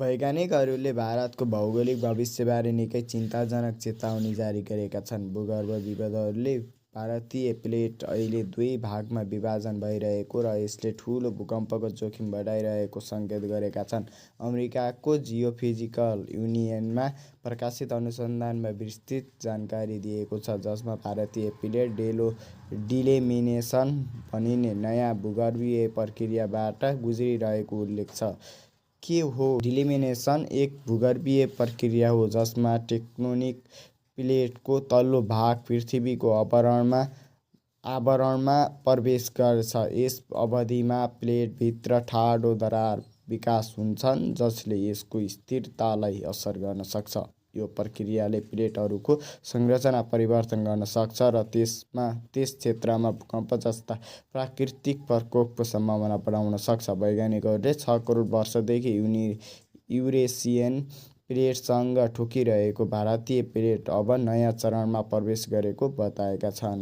वैज्ञानिकहरूले भारतको भौगोलिक भविष्यबारे निकै चिन्ताजनक चेतावनी जारी गरेका छन्। भूगर्भविदहरूले भारतीय प्लेट अहिले दुई भागमा विभाजन भइरहेको र यसले ठूलो भूकम्पको जोखिम बढाइरहेको सङ्केत गरेका छन्। अमेरिकाको जियोफिजिकल युनियनमा प्रकाशित अनुसन्धानमा विस्तृत जानकारी दिएको छ, जसमा भारतीय प्लेट डिलेमिनेसन भनिने नयाँ भूगर्भीय प्रक्रियाबाट गुज्रिरहेको उल्लेख छ। के हो डिलेमिनेसन? एक भूगर्भीय प्रक्रिया हो जसमा टेक्टोनिक प्लेटको तल्लो भाग पृथ्वीको आवरणमा प्रवेश गर्छ। यस अवधिमा प्लेटभित्र ठाडो दरार विकास हुन्छन्, जसले यसको स्थिरतालाई असर गर्न सक्छ। यो प्रक्रियाले प्लेटहरूको संरचना परिवर्तन गर्न सक्छ र त्यस क्षेत्रमा भूकम्प जस्ता प्राकृतिक प्रकोपको सम्भावना बढाउन सक्छ। वैज्ञानिकहरूले 6 करोड वर्षदेखि युरेसियन प्लेटसँग ठोकिरहेको भारतीय प्लेट अब नयाँ चरणमा प्रवेश गरेको बताएका छन्।